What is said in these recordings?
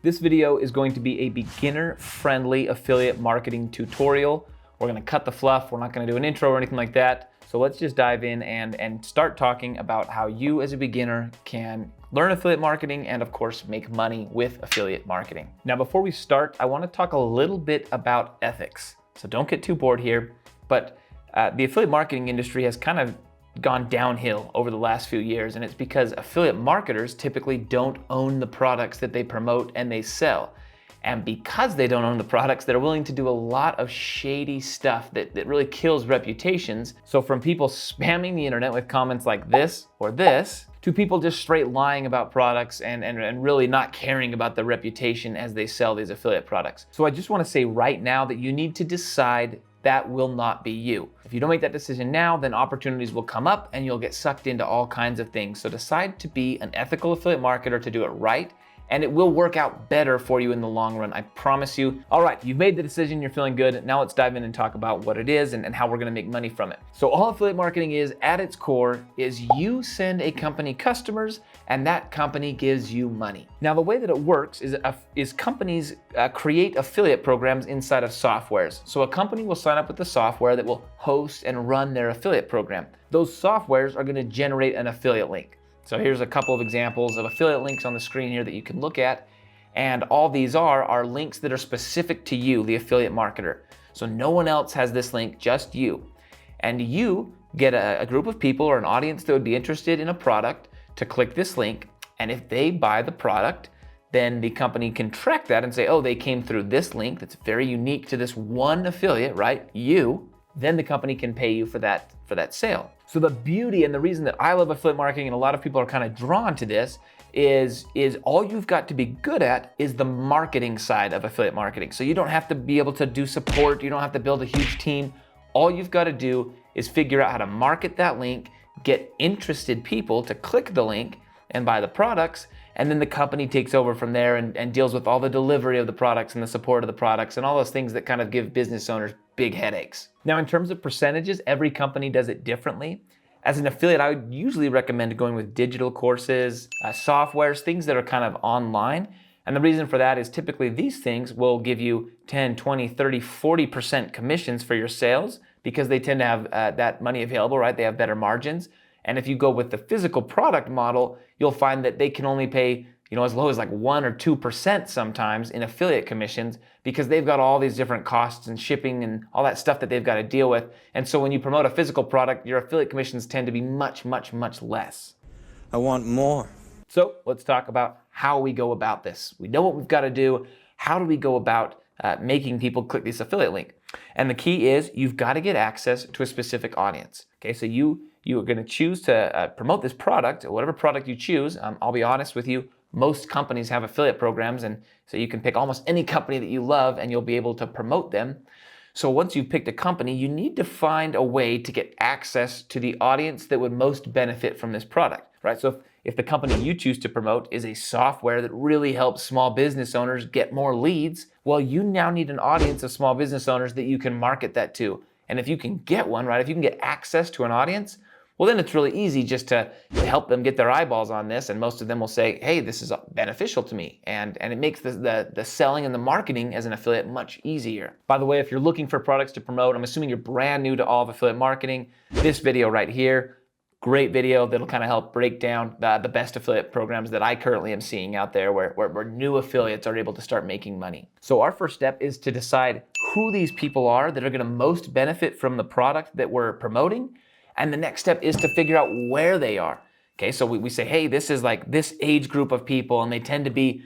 This video is going to be a beginner-friendly affiliate marketing tutorial. We're gonna cut the fluff. We're not gonna do an intro or anything like that. So let's just dive in and start talking about how you as a beginner can learn affiliate marketing and of course make money with affiliate marketing. Now, before we start, I wanna talk a little bit about ethics. So don't get too bored here, but the affiliate marketing industry has kind of gone downhill over the last few years, and it's because affiliate marketers typically don't own the products that they promote and they sell. And because they don't own the products, they're willing to do a lot of shady stuff that really kills reputations. So from people spamming the internet with comments like this or this, to people just straight lying about products and really not caring about the reputation as they sell these affiliate products. So I just wanna say right now that you need to decide that will not be you. If you don't make that decision now, then opportunities will come up and you'll get sucked into all kinds of things. So decide to be an ethical affiliate marketer, to do it right, and it will work out better for you in the long run, I promise you. All right, you've made the decision, you're feeling good. Now let's dive in and talk about what it is and how we're gonna make money from it. So all affiliate marketing is, at its core, is you send a company customers and that company gives you money. Now the way that it works is companies create affiliate programs inside of softwares. So a company will sign up with the software that will host and run their affiliate program. Those softwares are gonna generate an affiliate link. So here's a couple of examples of affiliate links on the screen here that you can look at. And all these are links that are specific to you, the affiliate marketer. So no one else has this link, just you. And you get a group of people or an audience that would be interested in a product to click this link. And if they buy the product, then the company can track that and say, oh, they came through this link that's very unique to this one affiliate, right? You. Then the company can pay you for that sale. So the beauty and the reason that I love affiliate marketing and a lot of people are kind of drawn to this is all you've got to be good at is the marketing side of affiliate marketing. So you don't have to be able to do support. You don't have to build a huge team. All you've got to do is figure out how to market that link, get interested people to click the link and buy the products, and then the company takes over from there and deals with all the delivery of the products and the support of the products and all those things that kind of give business owners big headaches. Now, in terms of percentages, every company does it differently. As an affiliate, I would usually recommend going with digital courses, softwares, things that are kind of online. And the reason for that is typically these things will give you 10, 20, 30, 40% commissions for your sales because they tend to have that money available, right? They have better margins. And if you go with the physical product model, you'll find that they can only pay, as low as like 1 or 2% sometimes in affiliate commissions because they've got all these different costs and shipping and all that stuff that they've got to deal with. And so when you promote a physical product, your affiliate commissions tend to be much, much, much less. I want more. So let's talk about how we go about this. We know what we've got to do. How do we go about making people click this affiliate link? And the key is you've got to get access to a specific audience. Okay, so you are going to choose to promote this product, whatever product you choose. I'll be honest with you, most companies have affiliate programs, and so you can pick almost any company that you love and you'll be able to promote them. So once you've picked a company, you need to find a way to get access to the audience that would most benefit from this product, right? So if the company you choose to promote is a software that really helps small business owners get more leads, well, you now need an audience of small business owners that you can market that to. And if you can get one, right, if you can get access to an audience, well, then it's really easy just to help them get their eyeballs on this. And most of them will say, hey, this is beneficial to me. And it makes the selling and the marketing as an affiliate much easier. By the way, if you're looking for products to promote, I'm assuming you're brand new to all of affiliate marketing, this video right here, great video that'll kind of help break down the best affiliate programs that I currently am seeing out there where new affiliates are able to start making money. So our first step is to decide who these people are that are going to most benefit from the product that we're promoting. And the next step is to figure out where they are. Okay, so we say, hey, this is like this age group of people and they tend to be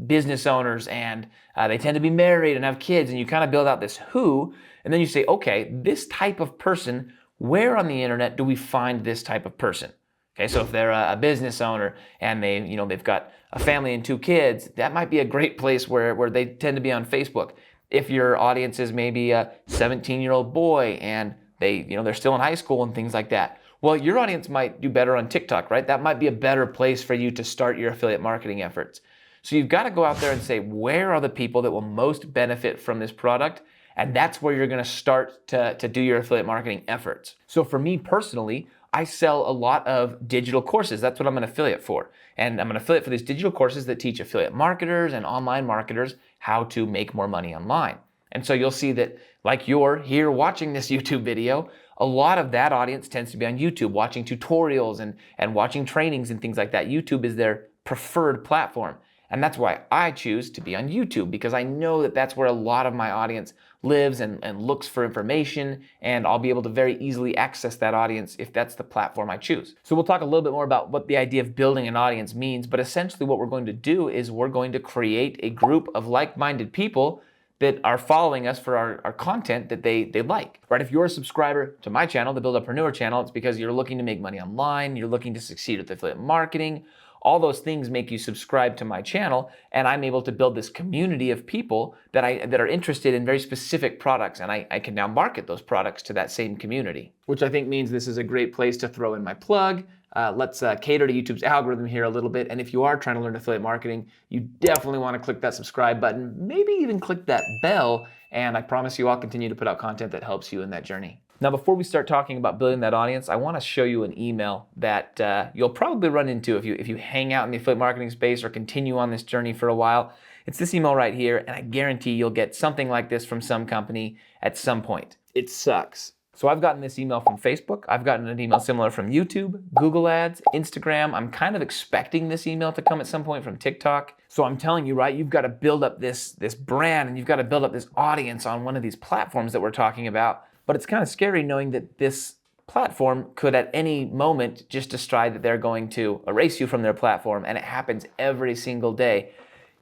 business owners and they tend to be married and have kids, and you kind of build out this who, and then you say, okay, this type of person, where on the internet do we find this type of person? Okay, so if they're a business owner and they've got a family and 2 kids, that might be a great place where they tend to be on Facebook. If your audience is maybe a 17-year-old boy and they're still in high school and things like that, well, your audience might do better on TikTok, right? That might be a better place for you to start your affiliate marketing efforts. So you've got to go out there and say, where are the people that will most benefit from this product? And that's where you're going to start to do your affiliate marketing efforts. So for me personally, I sell a lot of digital courses. That's what I'm an affiliate for. And I'm an affiliate for these digital courses that teach affiliate marketers and online marketers how to make more money online. And so you'll see that, like you're here watching this YouTube video, a lot of that audience tends to be on YouTube, watching tutorials and watching trainings and things like that. YouTube is their preferred platform. And that's why I choose to be on YouTube, because I know that that's where a lot of my audience lives and looks for information, and I'll be able to very easily access that audience if that's the platform I choose. So we'll talk a little bit more about what the idea of building an audience means, but essentially what we're going to do is we're going to create a group of like-minded people that are following us for our content that they like, right? If you're a subscriber to my channel, the Buildupreneur channel, it's because you're looking to make money online, you're looking to succeed with affiliate marketing. All those things make you subscribe to my channel, and I'm able to build this community of people that are interested in very specific products, and I can now market those products to that same community, which I think means this is a great place to throw in my plug. Let's cater to YouTube's algorithm here a little bit, and if you are trying to learn affiliate marketing, you definitely want to click that subscribe button, maybe even click that bell, and I promise you I'll continue to put out content that helps you in that journey. Now, before we start talking about building that audience, I want to show you an email that you'll probably run into if you hang out in the affiliate marketing space or continue on this journey for a while. It's this email right here, and I guarantee you'll get something like this from some company at some point. It sucks. So I've gotten this email from Facebook. I've gotten an email similar from YouTube, Google Ads, Instagram. I'm kind of expecting this email to come at some point from TikTok. So I'm telling you, right, you've got to build up this brand, and you've got to build up this audience on one of these platforms that we're talking about. But it's kind of scary knowing that this platform could at any moment just decide that they're going to erase you from their platform, and it happens every single day.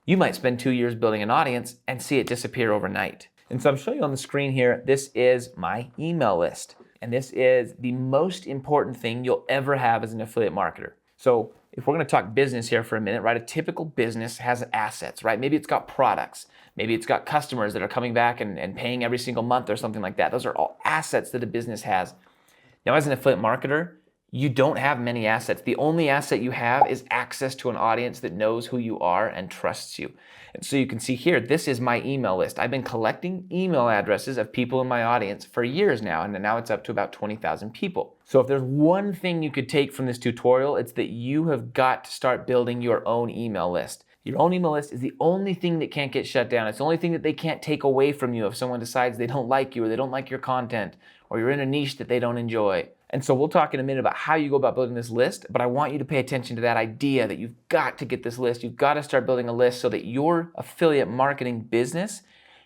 You might spend 2 years building an audience and see it disappear overnight. And so I'm showing you on the screen here, this is my email list. And this is the most important thing you'll ever have as an affiliate marketer. So if we're gonna talk business here for a minute, right? A typical business has assets, right? Maybe it's got products. Maybe it's got customers that are coming back and paying every single month or something like that. Those are all assets that a business has. Now, as an affiliate marketer, you don't have many assets. The only asset you have is access to an audience that knows who you are and trusts you. And so you can see here, this is my email list. I've been collecting email addresses of people in my audience for years now, and now it's up to about 20,000 people. So if there's one thing you could take from this tutorial, it's that you have got to start building your own email list. Your own email list is the only thing that can't get shut down. It's the only thing that they can't take away from you if someone decides they don't like you or they don't like your content or you're in a niche that they don't enjoy. And so we'll talk in a minute about how you go about building this list, but I want you to pay attention to that idea that you've got to get this list. You've got to start building a list so that your affiliate marketing business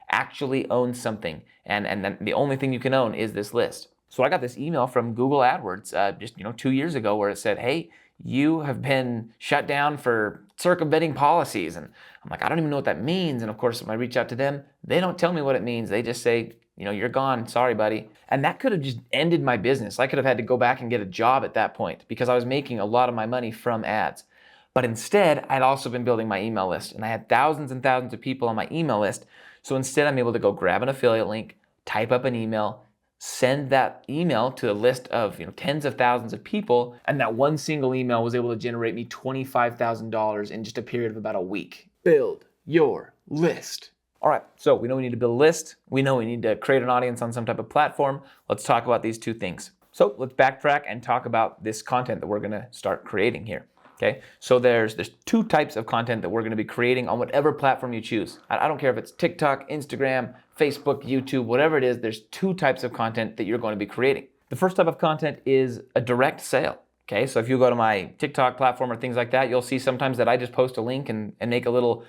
actually owns something. And then the only thing you can own is this list. So I got this email from Google AdWords just 2 years ago where it said, hey, you have been shut down for circumventing policies. And I'm like, I don't even know what that means. And of course, when I reach out to them, they don't tell me what it means. They just say, you're gone. Sorry, buddy. And that could have just ended my business. I could have had to go back and get a job at that point because I was making a lot of my money from ads. But instead, I'd also been building my email list, and I had thousands and thousands of people on my email list. So instead, I'm able to go grab an affiliate link, type up an email, send that email to a list of tens of thousands of people, and that one single email was able to generate me $25,000 in just a period of about a week. Build your list. All right, so we know we need to build a list. We know we need to create an audience on some type of platform. Let's talk about these two things. So let's backtrack and talk about this content that we're gonna start creating here. Okay, so there's two types of content that we're gonna be creating on whatever platform you choose. I don't care if it's TikTok, Instagram, Facebook, YouTube, whatever it is, there's two types of content that you're going to be creating. The first type of content is a direct sale. Okay, so if you go to my TikTok platform or things like that, you'll see sometimes that I just post a link and make a little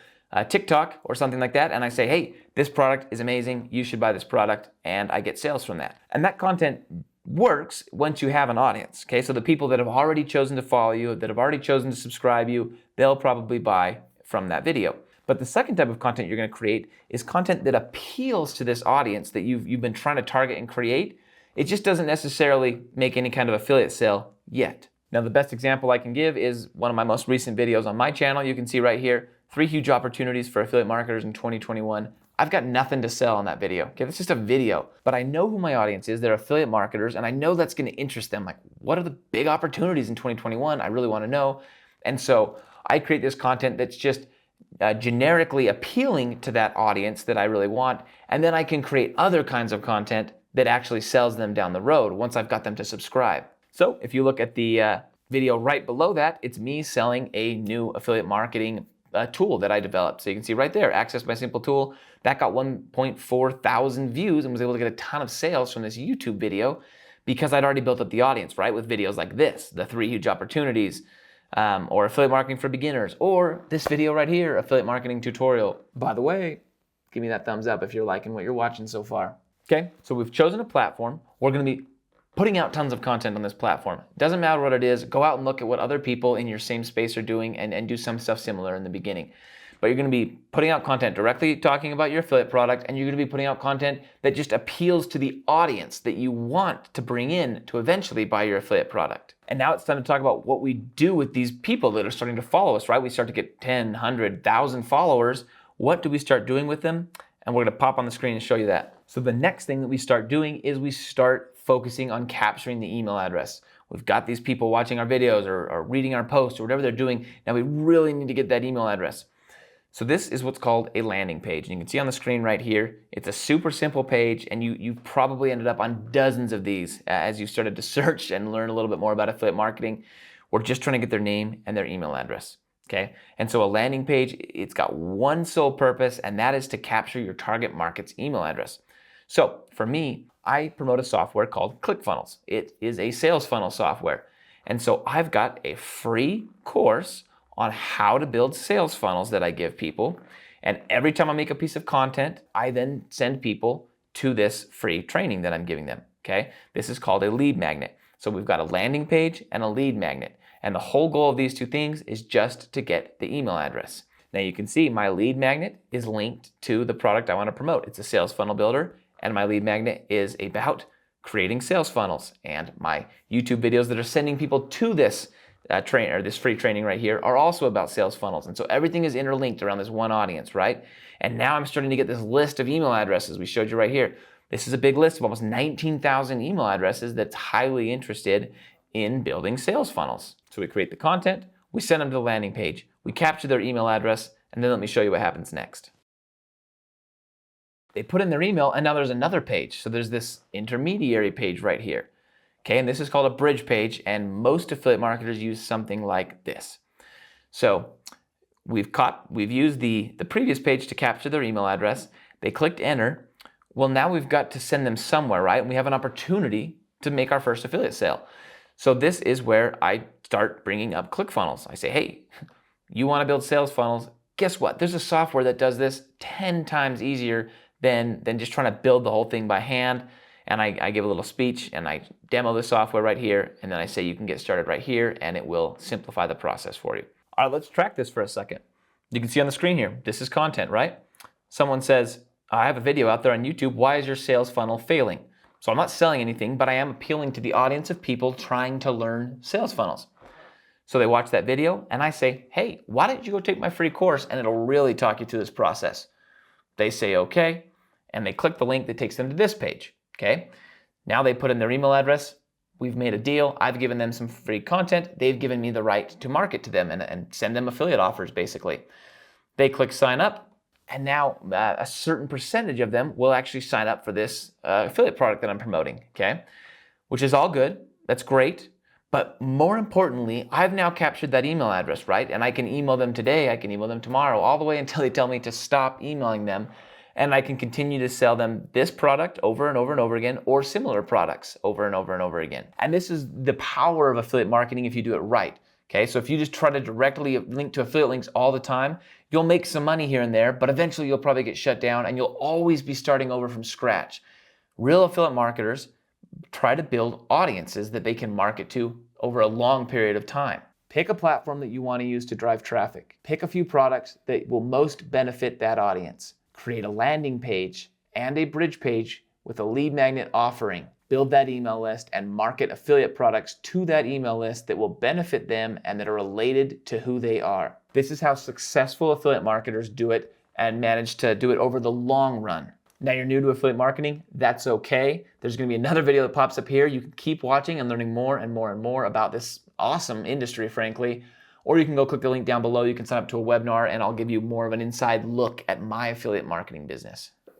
TikTok or something like that, and I say, hey, this product is amazing, you should buy this product, and I get sales from that. And that content works once you have an audience, okay? So the people that have already chosen to follow you, that have already chosen to subscribe you, they'll probably buy from that video. But the second type of content you're gonna create is content that appeals to this audience that you've been trying to target and create. It just doesn't necessarily make any kind of affiliate sale yet. Now, the best example I can give is one of my most recent videos on my channel. You can see right here, 3 huge opportunities for affiliate marketers in 2021. I've got nothing to sell on that video. Okay, that's just a video, but I know who my audience is. They're affiliate marketers, and I know that's gonna interest them. Like, what are the big opportunities in 2021? I really wanna know. And so I create this content that's just generically appealing to that audience that I really want, and then I can create other kinds of content that actually sells them down the road once I've got them to subscribe. So if you look at the video right below that, it's me selling a new affiliate marketing tool that I developed. So you can see right there, Access My Simple Tool, that got 1.4 thousand views and was able to get a ton of sales from this YouTube video because I'd already built up the audience, right? With videos like this, the 3 huge opportunities, or affiliate marketing for beginners, or this video right here, affiliate marketing tutorial. By the way, give me that thumbs up if you're liking what you're watching so far. Okay, so we've chosen a platform. We're gonna be putting out tons of content on this platform. Doesn't matter what it is, go out and look at what other people in your same space are doing and do some stuff similar in the beginning. But you're gonna be putting out content directly talking about your affiliate product, and you're gonna be putting out content that just appeals to the audience that you want to bring in to eventually buy your affiliate product. And now it's time to talk about what we do with these people that are starting to follow us, right? We start to get 10, 100, 1,000 followers. What do we start doing with them? And we're gonna pop on the screen and show you that. So the next thing that we start doing is we start focusing on capturing the email address. We've got these people watching our videos or reading our posts or whatever they're doing. Now we really need to get that email address. So this is what's called a landing page. And you can see on the screen right here, it's a super simple page, and you've probably ended up on dozens of these as you started to search and learn a little bit more about affiliate marketing. We're just trying to get their name and their email address. Okay, and so a landing page, it's got one sole purpose, and that is to capture your target market's email address. So for me, I promote a software called ClickFunnels. It is a sales funnel software. And so I've got a free course on how to build sales funnels that I give people. And every time I make a piece of content, I then send people to this free training that I'm giving them. Okay, this is called a lead magnet. So we've got a landing page and a lead magnet. And the whole goal of these two things is just to get the email address. Now you can see my lead magnet is linked to the product I want to promote. It's a sales funnel builder, and my lead magnet is about creating sales funnels. And my YouTube videos that are sending people to this this free training right here are also about sales funnels. And so everything is interlinked around this one audience, right? And now I'm starting to get this list of email addresses we showed you right here. This is a big list of almost 19,000 email addresses that's highly interested in building sales funnels. So we create the content, we send them to the landing page, we capture their email address, and then let me show you what happens next. They put in their email, and now there's another page. So there's this intermediary page right here. Okay, and this is called a bridge page, and most affiliate marketers use something like this. So we've used the previous page to capture their email address. They clicked enter. Well, now we've got to send them somewhere, right? And we have an opportunity to make our first affiliate sale. So this is where I start bringing up ClickFunnels. I say, hey, you want to build sales funnels? Guess what? There's a software that does this 10 times easier than just trying to build the whole thing by hand. And I give a little speech and I demo the software right here. And then I say you can get started right here and it will simplify the process for you. All right, let's track this for a second. You can see on the screen here, this is content, right? Someone says, I have a video out there on YouTube. Why is your sales funnel failing? So I'm not selling anything, but I am appealing to the audience of people trying to learn sales funnels. So they watch that video and I say, hey, why don't you go take my free course and it'll really talk you through this process. They say, okay, and they click the link that takes them to this page. Okay, now they put in their email address. We've made a deal. I've given them some free content. They've given me the right to market to them and send them affiliate offers, basically. They click sign up, and now a certain percentage of them will actually sign up for this affiliate product that I'm promoting, okay? Which is all good. That's great. But more importantly, I've now captured that email address, right? And I can email them today, I can email them tomorrow, all the way until they tell me to stop emailing them. And I can continue to sell them this product over and over and over again, or similar products over and over and over again. And this is the power of affiliate marketing if you do it right. Okay, so if you just try to directly link to affiliate links all the time, you'll make some money here and there, but eventually you'll probably get shut down and you'll always be starting over from scratch. Real affiliate marketers try to build audiences that they can market to over a long period of time. Pick a platform that you want to use to drive traffic. Pick a few products that will most benefit that audience. Create a landing page and a bridge page with a lead magnet offering. Build that email list and market affiliate products to that email list that will benefit them and that are related to who they are. This is how successful affiliate marketers do it and manage to do it over the long run. Now you're new to affiliate marketing, that's okay. There's gonna be another video that pops up here. You can keep watching and learning more and more and more about this awesome industry, frankly. Or you can go click the link down below. You can sign up to a webinar and I'll give you more of an inside look at my affiliate marketing business.